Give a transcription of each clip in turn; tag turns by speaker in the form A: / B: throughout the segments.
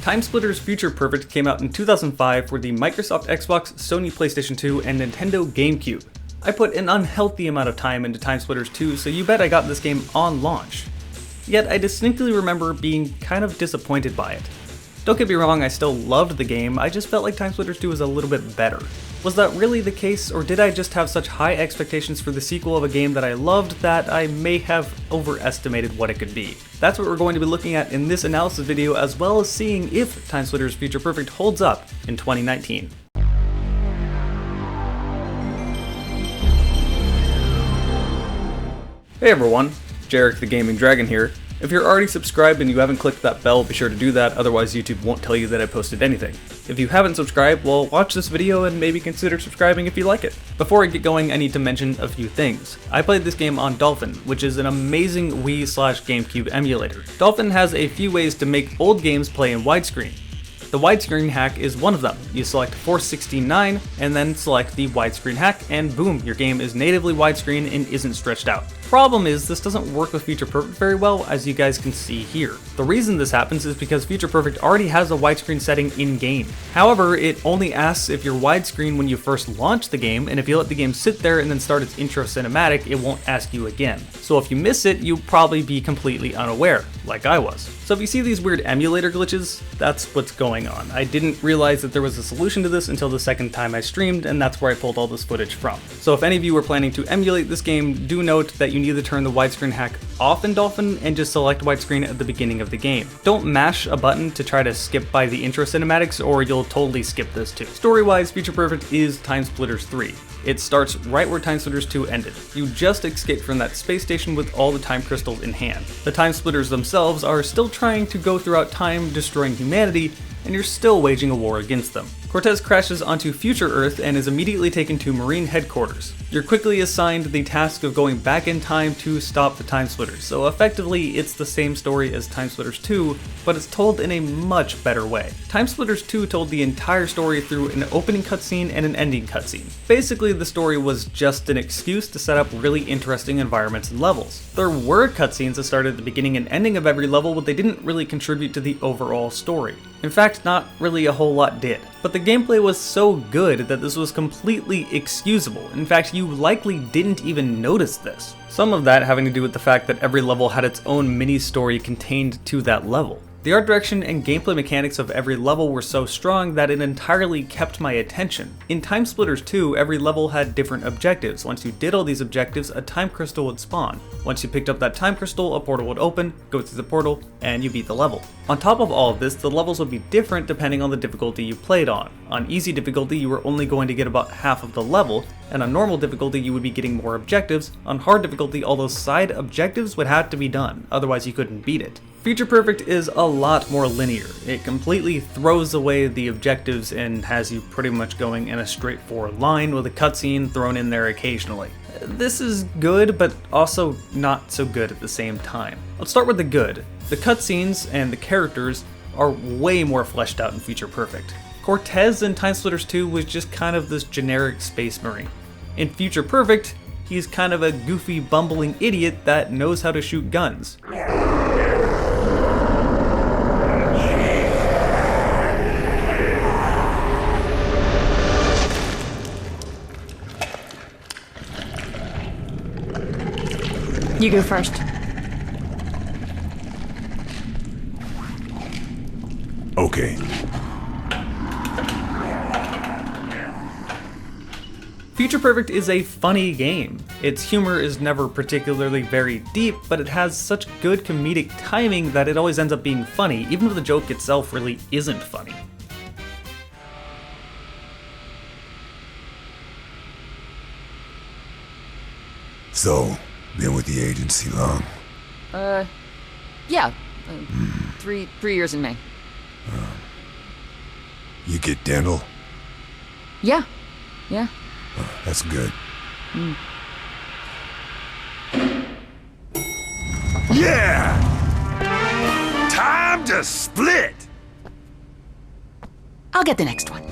A: TimeSplitters Future Perfect came out in 2005 for the Microsoft Xbox, Sony PlayStation 2, and Nintendo GameCube. I put an unhealthy amount of time into TimeSplitters 2, so you bet I got this game on launch. Yet I distinctly remember being kind of disappointed by it. Don't get me wrong, I still loved the game, I just felt like TimeSplitters 2 was a little bit better. Was that really the case, or did I just have such high expectations for the sequel of a game that I loved that I may have overestimated what it could be? That's what we're going to be looking at in this analysis video, as well as seeing if TimeSplitters Future Perfect holds up in 2019. Hey everyone, Jarek the Gaming Dragon here. If you're already subscribed and you haven't clicked that bell, be sure to do that, otherwise YouTube won't tell you that I posted anything. If you haven't subscribed, well, watch this video and maybe consider subscribing if you like it. Before I get going, I need to mention a few things. I played this game on Dolphin, which is an amazing Wii/GameCube emulator. Dolphin has a few ways to make old games play in widescreen. The widescreen hack is one of them. You select 4:16:9 and then select the widescreen hack, and boom, your game is natively widescreen and isn't stretched out. Problem is, this doesn't work with Future Perfect very well, as you guys can see here. The reason this happens is because Future Perfect already has a widescreen setting in-game. However, it only asks if you're widescreen when you first launch the game, and if you let the game sit there and then start its intro cinematic, it won't ask you again. So if you miss it, you'll probably be completely unaware, like I was. So if you see these weird emulator glitches, that's what's going on. I didn't realize that there was a solution to this until the second time I streamed, and that's where I pulled all this footage from. So if any of you were planning to emulate this game, do note that you need to turn the widescreen hack off in Dolphin and just select widescreen at the beginning of the game. Don't mash a button to try to skip by the intro cinematics, or you'll totally skip this too. Story-wise, Future Perfect is TimeSplitters 3. It starts right where TimeSplitters 2 ended. You just escaped from that space station with all the time crystals in hand. The TimeSplitters themselves are still trying to go throughout time, destroying humanity, and you're still waging a war against them. Cortez crashes onto future Earth and is immediately taken to Marine headquarters. You're quickly assigned the task of going back in time to stop the TimeSplitters, so effectively it's the same story as TimeSplitters 2, but it's told in a much better way. TimeSplitters 2 told the entire story through an opening cutscene and an ending cutscene. Basically, the story was just an excuse to set up really interesting environments and levels. There were cutscenes that started at the beginning and ending of every level, but they didn't really contribute to the overall story. In fact, not really a whole lot did. But the gameplay was so good that this was completely excusable. In fact, you likely didn't even notice this. Some of that having to do with the fact that every level had its own mini-story contained to that level. The art direction and gameplay mechanics of every level were so strong that it entirely kept my attention. In TimeSplitters 2, every level had different objectives. Once you did all these objectives, a time crystal would spawn. Once you picked up that time crystal, a portal would open, go through the portal, and you beat the level. On top of all of this, the levels would be different depending on the difficulty you played on. On easy difficulty, you were only going to get about half of the level, and on normal difficulty, you would be getting more objectives. On hard difficulty, all those side objectives would have to be done, otherwise you couldn't beat it. Future Perfect is a lot more linear. It completely throws away the objectives and has you pretty much going in a straightforward line with a cutscene thrown in there occasionally. This is good, but also not so good at the same time. Let's start with the good. The cutscenes and the characters are way more fleshed out in Future Perfect. Cortez in TimeSplitters 2 was just kind of this generic space marine. In Future Perfect, he's kind of a goofy, bumbling idiot that knows how to shoot guns.
B: You go first.
C: Okay.
A: Future Perfect is a funny game. Its humor is never particularly very deep, but it has such good comedic timing that it always ends up being funny, even if the joke itself really isn't funny.
C: So, been with the agency long?
B: Yeah. 3 years in May.
C: You get dental?
B: Yeah.
C: That's good. Yeah! Time to split!
B: I'll get the next one.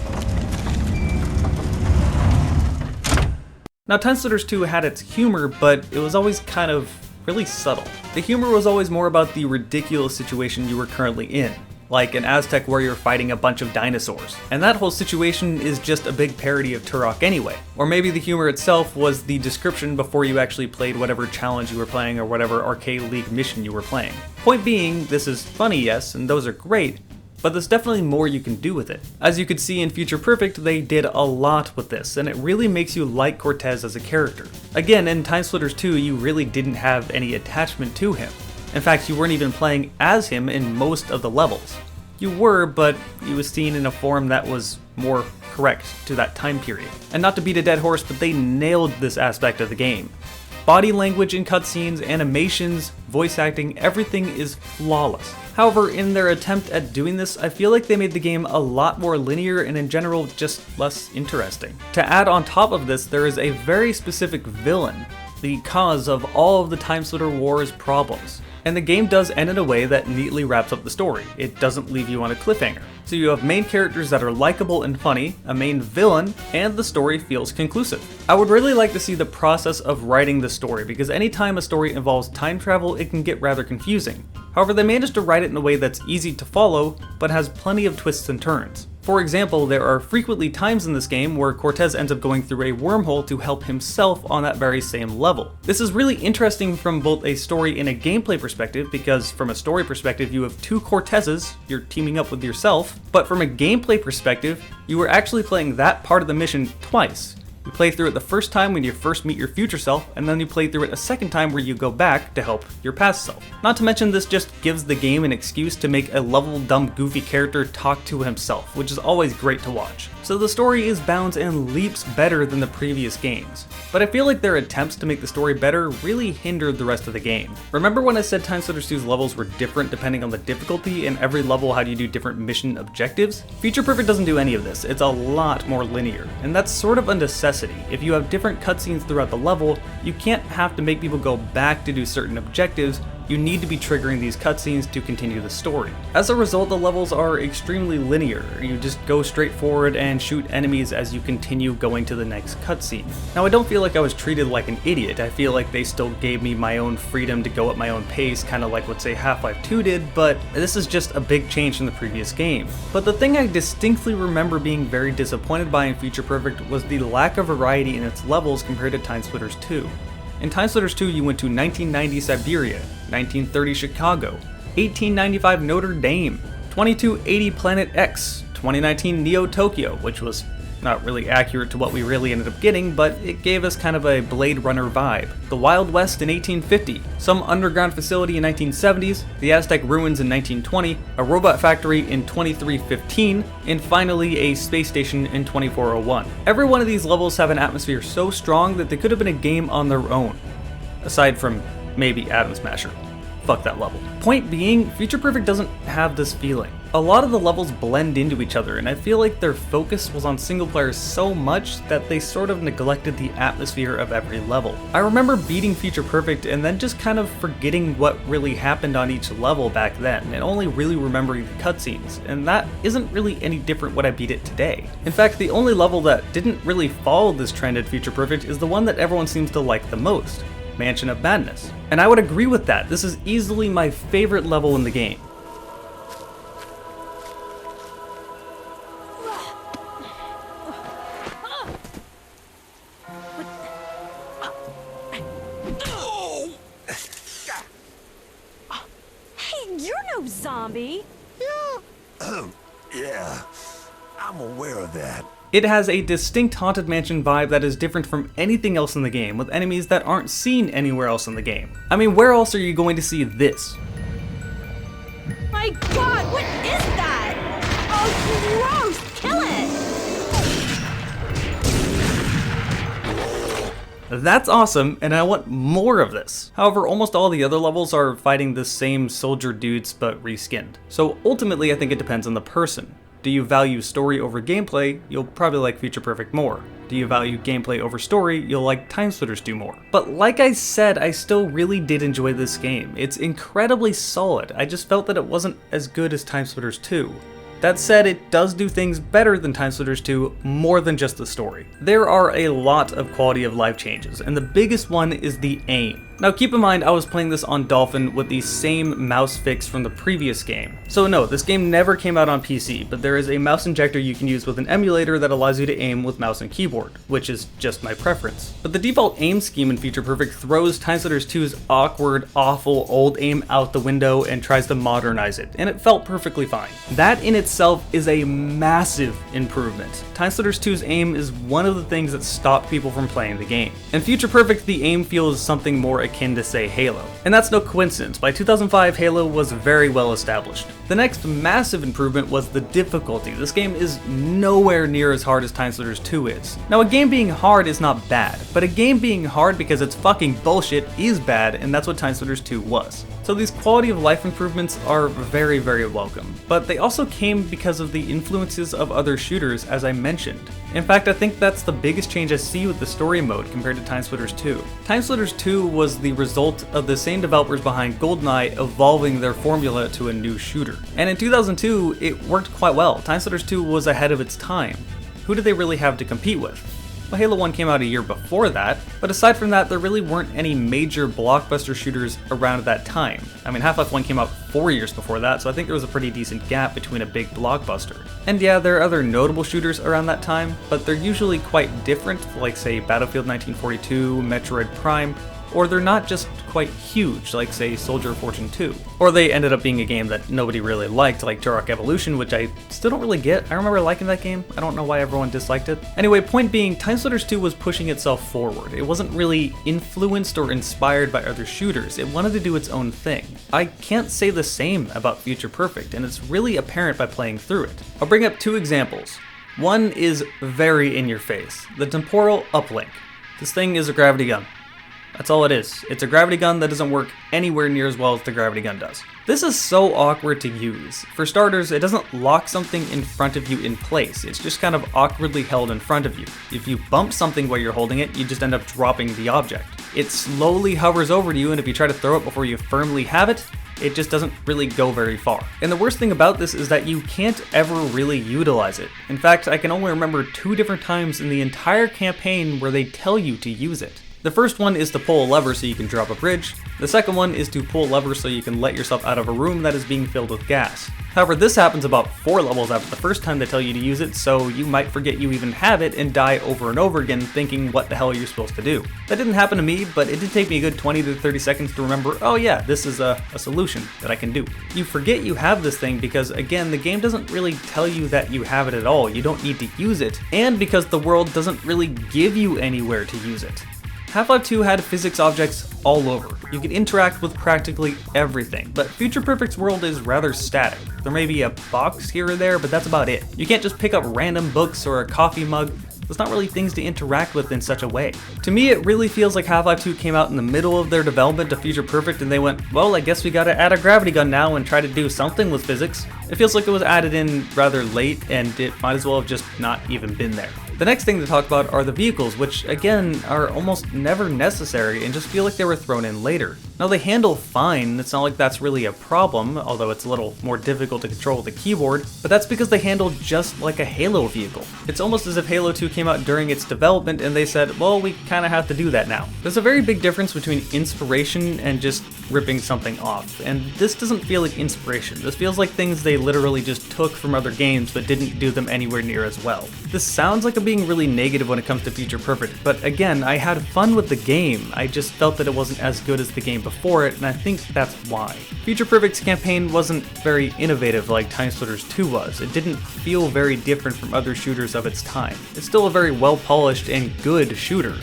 A: Now, TimeSplitters 2 had its humor, but it was always kind of really subtle. The humor was always more about the ridiculous situation you were currently in. like an Aztec warrior fighting a bunch of dinosaurs. And that whole situation is just a big parody of Turok anyway. Or maybe the humor itself was the description before you actually played whatever challenge you were playing or whatever Arcade League mission you were playing. Point being, this is funny, yes, and those are great, but there's definitely more you can do with it. As you could see in Future Perfect, they did a lot with this, and it really makes you like Cortez as a character. Again, in TimeSplitters 2, you really didn't have any attachment to him. In fact, you weren't even playing as him in most of the levels. You were, but he was seen in a form that was more correct to that time period. And not to beat a dead horse, but they nailed this aspect of the game. Body language in cutscenes, animations, voice acting, everything is flawless. However, in their attempt at doing this, I feel like they made the game a lot more linear and in general just less interesting. To add on top of this, there is a very specific villain, the cause of all of the TimeSplitter War's problems. And the game does end in a way that neatly wraps up the story. It doesn't leave you on a cliffhanger. So you have main characters that are likable and funny, a main villain, and the story feels conclusive. I would really like to see the process of writing the story, because anytime a story involves time travel, it can get rather confusing. However, they managed to write it in a way that's easy to follow, but has plenty of twists and turns. For example, there are frequently times in this game where Cortez ends up going through a wormhole to help himself on that very same level. This is really interesting from both a story and a gameplay perspective, because from a story perspective you have two Cortezes, you're teaming up with yourself, but from a gameplay perspective, you are actually playing that part of the mission twice. You play through it the first time when you first meet your future self, and then you play through it a second time where you go back to help your past self. Not to mention, this just gives the game an excuse to make a lovable, dumb, goofy character talk to himself, which is always great to watch. So the story is bounds and leaps better than the previous games. But I feel like their attempts to make the story better really hindered the rest of the game. Remember when I said TimeSplitters 2's levels were different depending on the difficulty, and every level had you do different mission objectives? Future Perfect doesn't do any of this. It's a lot more linear, and that's sort of a necessity. If you have different cutscenes throughout the level, you can't have to make people go back to do certain objectives. You need to be triggering these cutscenes to continue the story. As a result, the levels are extremely linear. You just go straight forward and shoot enemies as you continue going to the next cutscene. Now, I don't feel like I was treated like an idiot. I feel like they still gave me my own freedom to go at my own pace, kind of like what, say, Half-Life 2 did, but this is just a big change from the previous game. But the thing I distinctly remember being very disappointed by in Future Perfect was the lack of variety in its levels compared to TimeSplitters 2. In TimeSplitters 2, you went to 1990 Siberia, 1930 Chicago, 1895 Notre Dame, 2280 Planet X, 2019 Neo Tokyo, which was not really accurate to what we really ended up getting, but it gave us kind of a Blade Runner vibe. The Wild West in 1850, some underground facility in 1970s, the Aztec ruins in 1920, a robot factory in 2315, and finally a space station in 2401. Every one of these levels have an atmosphere so strong that they could have been a game on their own. Aside from maybe Atom Smasher. Fuck that level. Point being, Future Perfect doesn't have this feeling. A lot of the levels blend into each other, and I feel like their focus was on single player so much that they sort of neglected the atmosphere of every level. I remember beating Future Perfect and then just kind of forgetting what really happened on each level back then, and only really remembering the cutscenes, and that isn't really any different when I beat it today. In fact, the only level that didn't really follow this trend at Future Perfect is the one that everyone seems to like the most, Mansion of Madness. And I would agree with that. This is easily my favorite level in the game.
D: Hey, you're no zombie.
C: Yeah, I'm aware of that.
A: It has a distinct Haunted Mansion vibe that is different from anything else in the game, with enemies that aren't seen anywhere else in the game. I mean, where else are you going to see this?
D: My God, what is that? Oh, gross! Kill it!
A: That's awesome, and I want more of this. However, almost all the other levels are fighting the same soldier dudes but reskinned. So ultimately, I think it depends on the person. Do you value story over gameplay? You'll probably like Future Perfect more. Do you value gameplay over story? You'll like TimeSplitters 2 more. But like I said, I still really did enjoy this game. It's incredibly solid. I just felt that it wasn't as good as TimeSplitters 2. That said, it does do things better than TimeSplitters 2, more than just the story. There are a lot of quality of life changes, and the biggest one is the aim. Now keep in mind I was playing this on Dolphin with the same mouse fix from the previous game. So no, this game never came out on PC, but there is a mouse injector you can use with an emulator that allows you to aim with mouse and keyboard, which is just my preference. But the default aim scheme in Future Perfect throws TimeSplitters 2's awkward, awful old aim out the window and tries to modernize it, and it felt perfectly fine. That in itself is a massive improvement. TimeSplitters 2's aim is one of the things that stopped people from playing the game. In Future Perfect, the aim feels something more akin to, say, Halo. And that's no coincidence. By 2005, Halo was very well established. The next massive improvement was the difficulty. This game is nowhere near as hard as TimeSplitters 2 is. Now, a game being hard is not bad, but a game being hard because it's fucking bullshit is bad, and that's what TimeSplitters 2 was. So these quality of life improvements are very, very welcome, but they also came because of the influences of other shooters, as I mentioned. In fact, I think that's the biggest change I see with the story mode compared to TimeSplitters 2. TimeSplitters 2 was the result of the same developers behind GoldenEye evolving their formula to a new shooter. And in 2002, it worked quite well. TimeSplitters 2 was ahead of its time. Who did they really have to compete with? Well, Halo 1 came out a year before that, but aside from that, there really weren't any major blockbuster shooters around that time. I mean, Half-Life 1 came out 4 years before that, so I think there was a pretty decent gap between a big blockbuster. And yeah, there are other notable shooters around that time, but they're usually quite different, like say Battlefield 1942, Metroid Prime, or they're not just quite huge, like say Soldier of Fortune 2. Or they ended up being a game that nobody really liked, like Turok Evolution, which I still don't really get. I remember liking that game. I don't know why everyone disliked it. Anyway, point being, TimeSplitters 2 was pushing itself forward. It wasn't really influenced or inspired by other shooters. It wanted to do its own thing. I can't say the same about Future Perfect, and it's really apparent by playing through it. I'll bring up two examples. One is very in your face, the temporal uplink. This thing is a gravity gun. That's all it is. It's a gravity gun that doesn't work anywhere near as well as the gravity gun does. This is so awkward to use. For starters, it doesn't lock something in front of you in place. It's just kind of awkwardly held in front of you. If you bump something while you're holding it, you just end up dropping the object. It slowly hovers over to you, and if you try to throw it before you firmly have it, it just doesn't really go very far. And the worst thing about this is that you can't ever really utilize it. In fact, I can only remember 2 different times in the entire campaign where they tell you to use it. The first one is to pull a lever so you can drop a bridge. The second one is to pull a lever so you can let yourself out of a room that is being filled with gas. However, this happens about 4 levels after the first time they tell you to use it, so you might forget you even have it and die over and over again thinking what the hell you're supposed to do. That didn't happen to me, but it did take me a good 20 to 30 seconds to remember, oh yeah, this is a solution that I can do. You forget you have this thing because, again, the game doesn't really tell you that you have it at all. You don't need to use it, and because the world doesn't really give you anywhere to use it. Half-Life 2 had physics objects all over. You could interact with practically everything, but Future Perfect's world is rather static. There may be a box here or there, but that's about it. You can't just pick up random books or a coffee mug. There's not really things to interact with in such a way. To me, it really feels like Half-Life 2 came out in the middle of their development of Future Perfect and they went, well, I guess we gotta add a gravity gun now and try to do something with physics. It feels like it was added in rather late and it might as well have just not even been there. The next thing to talk about are the vehicles, which again are almost never necessary and just feel like they were thrown in later. Now they handle fine, it's not like that's really a problem, although it's a little more difficult to control with the keyboard, but that's because they handle just like a Halo vehicle. It's almost as if Halo 2 came out during its development and they said, well, we kinda have to do that now. There's a very big difference between inspiration and just ripping something off, and this doesn't feel like inspiration. This feels like things they literally just took from other games but didn't do them anywhere near as well. This sounds like I'm being really negative when it comes to Future Perfect, but again, I had fun with the game. I just felt that it wasn't as good as the game before it, and I think that's why. Future Perfect's campaign wasn't very innovative like TimeSplitters 2 was. It didn't feel very different from other shooters of its time. It's still a very well-polished and good shooter.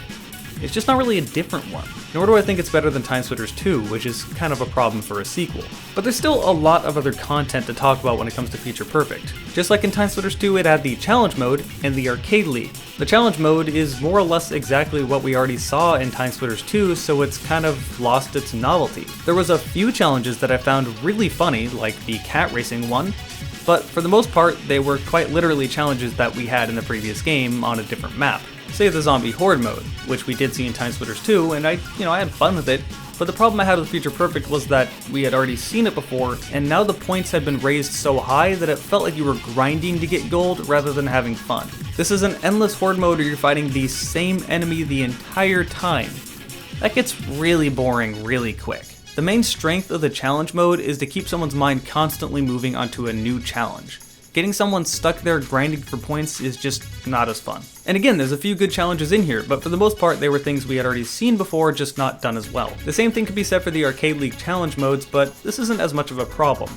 A: It's just not really a different one. Nor do I think it's better than TimeSplitters 2, which is kind of a problem for a sequel. But there's still a lot of other content to talk about when it comes to Future Perfect. Just like in TimeSplitters 2, it had the Challenge Mode and the Arcade League. The Challenge Mode is more or less exactly what we already saw in TimeSplitters 2, so it's kind of lost its novelty. There was a few challenges that I found really funny, like the cat racing one, but for the most part, they were quite literally challenges that we had in the previous game on a different map. Say the Zombie Horde mode, which we did see in TimeSplitters 2, and I had fun with it, but the problem I had with Future Perfect was that we had already seen it before, and now the points had been raised so high that it felt like you were grinding to get gold rather than having fun. This is an endless horde mode where you're fighting the same enemy the entire time. That gets really boring really quick. The main strength of the challenge mode is to keep someone's mind constantly moving onto a new challenge. Getting someone stuck there grinding for points is just not as fun. And again, there's a few good challenges in here, but for the most part they were things we had already seen before, just not done as well. The same thing could be said for the Arcade League challenge modes, but this isn't as much of a problem.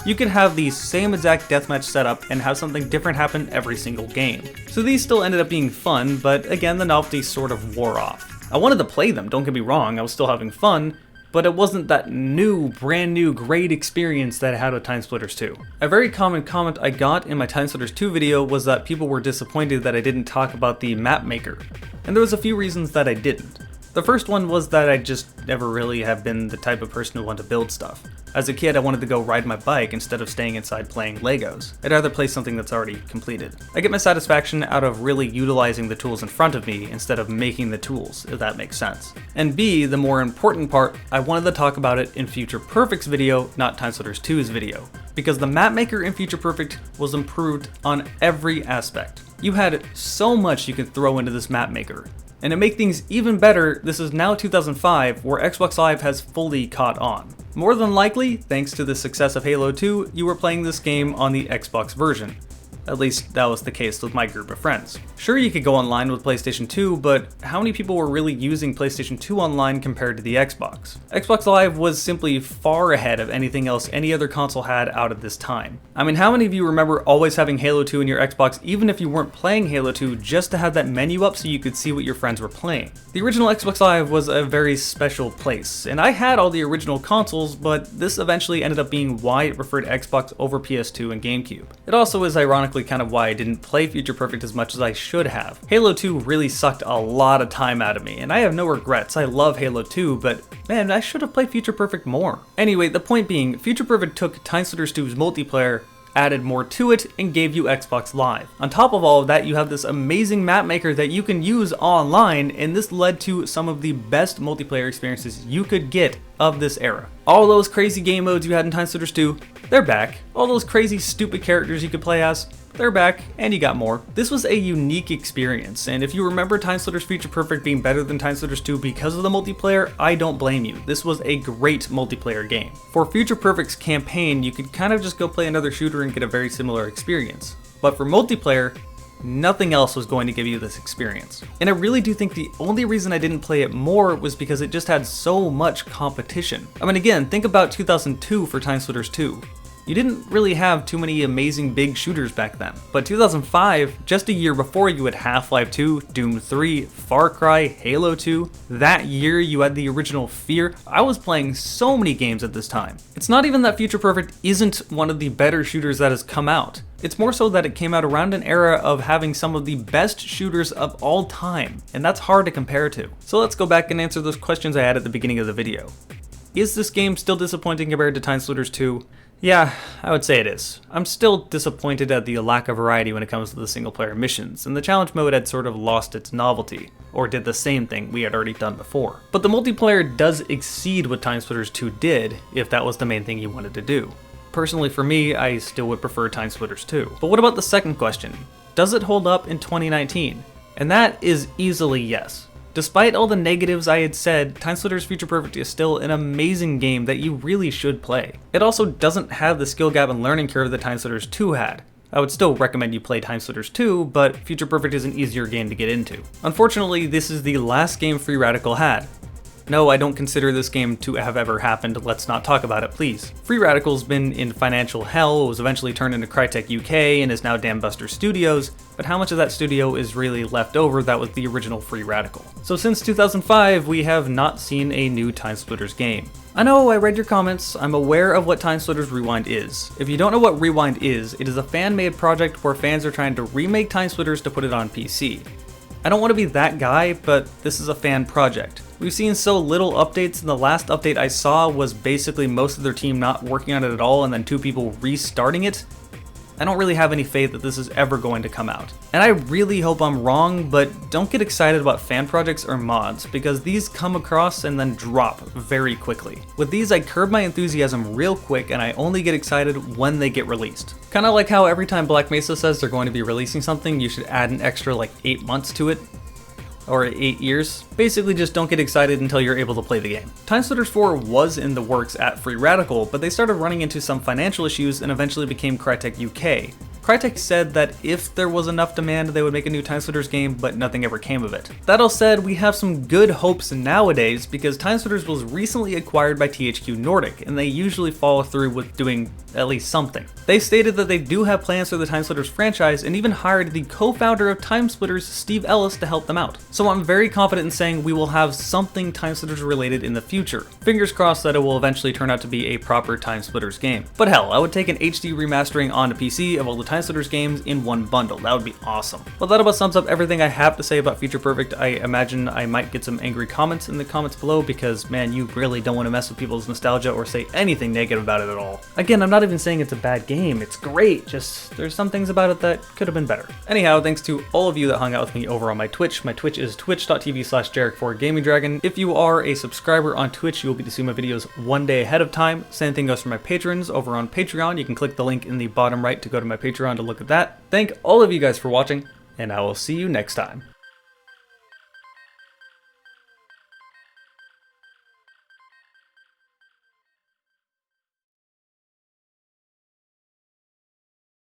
A: You could have the same exact deathmatch setup and have something different happen every single game. So these still ended up being fun, but again, the novelty sort of wore off. I wanted to play them, don't get me wrong, I was still having fun, but it wasn't that new, brand new, great experience that I had with TimeSplitters 2. A very common comment I got in my TimeSplitters 2 video was that people were disappointed that I didn't talk about the map maker. And there was a few reasons that I didn't. The first one was that I just never really have been the type of person who wanted to build stuff. As a kid, I wanted to go ride my bike instead of staying inside playing Legos. I'd rather play something that's already completed. I get my satisfaction out of really utilizing the tools in front of me instead of making the tools, if that makes sense. And B, the more important part, I wanted to talk about it in Future Perfect's video, not TimeSplitters 2's video. Because the map maker in Future Perfect was improved on every aspect. You had so much you could throw into this map maker. And to make things even better, this is now 2005, where Xbox Live has fully caught on. More than likely, thanks to the success of Halo 2, you were playing this game on the Xbox version. At least that was the case with my group of friends. Sure, you could go online with PlayStation 2, but how many people were really using PlayStation 2 online compared to the Xbox? Xbox Live was simply far ahead of anything else any other console had out at this time. I mean, how many of you remember always having Halo 2 in your Xbox even if you weren't playing Halo 2 just to have that menu up so you could see what your friends were playing? The original Xbox Live was a very special place, and I had all the original consoles, but this eventually ended up being why it preferred Xbox over PS2 and GameCube. It also is ironically kind of why I didn't play Future Perfect as much as I should have. Halo 2 really sucked a lot of time out of me, and I have no regrets. I love Halo 2, but man, I should have played Future Perfect more. Anyway, the point being, Future Perfect took TimeSplitters 2's multiplayer, added more to it, and gave you Xbox Live. On top of all of that, you have this amazing map maker that you can use online, and this led to some of the best multiplayer experiences you could get of this era. All those crazy game modes you had in TimeSplitters 2, they're back. All those crazy stupid characters you could play as, they're back, and you got more. This was a unique experience, and if you remember TimeSplitters Future Perfect being better than TimeSplitters 2 because of the multiplayer, I don't blame you. This was a great multiplayer game. For Future Perfect's campaign, you could kind of just go play another shooter and get a very similar experience. But for multiplayer, nothing else was going to give you this experience. And I really do think the only reason I didn't play it more was because it just had so much competition. I mean, again, think about 2002 for TimeSplitters 2. You didn't really have too many amazing big shooters back then. But 2005, just a year before, you had Half-Life 2, Doom 3, Far Cry, Halo 2. That year you had the original Fear. I was playing so many games at this time. It's not even that Future Perfect isn't one of the better shooters that has come out. It's more so that it came out around an era of having some of the best shooters of all time, and that's hard to compare to. So let's go back and answer those questions I had at the beginning of the video. Is this game still disappointing compared to TimeSplitters 2? Yeah, I would say it is. I'm still disappointed at the lack of variety when it comes to the single player missions, and the challenge mode had sort of lost its novelty, or did the same thing we had already done before. But the multiplayer does exceed what TimeSplitters 2 did, if that was the main thing you wanted to do. Personally for me, I still would prefer TimeSplitters 2. But what about the second question? Does it hold up in 2019? And that is easily yes. Despite all the negatives I had said, TimeSplitters Future Perfect is still an amazing game that you really should play. It also doesn't have the skill gap and learning curve that TimeSplitters 2 had. I would still recommend you play TimeSplitters 2, but Future Perfect is an easier game to get into. Unfortunately, this is the last game Free Radical had. No, I don't consider this game to have ever happened, let's not talk about it, please. Free Radical's been in financial hell, was eventually turned into Crytek UK, and is now Dambuster Studios, but how much of that studio is really left over that was the original Free Radical? So since 2005, we have not seen a new TimeSplitters game. I know, I read your comments, I'm aware of what TimeSplitters Rewind is. If you don't know what Rewind is, it is a fan-made project where fans are trying to remake TimeSplitters to put it on PC. I don't want to be that guy, but this is a fan project. We've seen so little updates, and the last update I saw was basically most of their team not working on it at all and then 2 people restarting it. I don't really have any faith that this is ever going to come out. And I really hope I'm wrong, but don't get excited about fan projects or mods, because these come across and then drop very quickly. With these, I curb my enthusiasm real quick and I only get excited when they get released. Kinda like how every time Black Mesa says they're going to be releasing something, you should add an extra like 8 months to it. or 8 years. Basically just don't get excited until you're able to play the game. TimeSplitters 4 was in the works at Free Radical, but they started running into some financial issues and eventually became Crytek UK. Crytek said that if there was enough demand, they would make a new TimeSplitters game, but nothing ever came of it. That all said, we have some good hopes nowadays because TimeSplitters was recently acquired by THQ Nordic, and they usually follow through with doing at least something. They stated that they do have plans for the TimeSplitters franchise and even hired the co-founder of TimeSplitters, Steve Ellis, to help them out. So I'm very confident in saying we will have something TimeSplitters related in the future. Fingers crossed that it will eventually turn out to be a proper TimeSplitters game. But hell, I would take an HD remastering onto PC of all the TimeSplitters games in one bundle. That would be awesome. Well, that about sums up everything I have to say about Future Perfect. I imagine I might get some angry comments in the comments below because, man, you really don't want to mess with people's nostalgia or say anything negative about it at all. Again, I'm not even saying it's a bad game. It's great. Just there's some things about it that could have been better. Anyhow, thanks to all of you that hung out with me over on my Twitch. My Twitch is twitch.tv/Jarek4GamingDragon. If you are a subscriber on Twitch, you will get to see my videos one day ahead of time. Same thing goes for my patrons over on Patreon. You can click the link in the bottom right to go to my Patreon to look at that. Thank all of you guys for watching, and I will see you next time.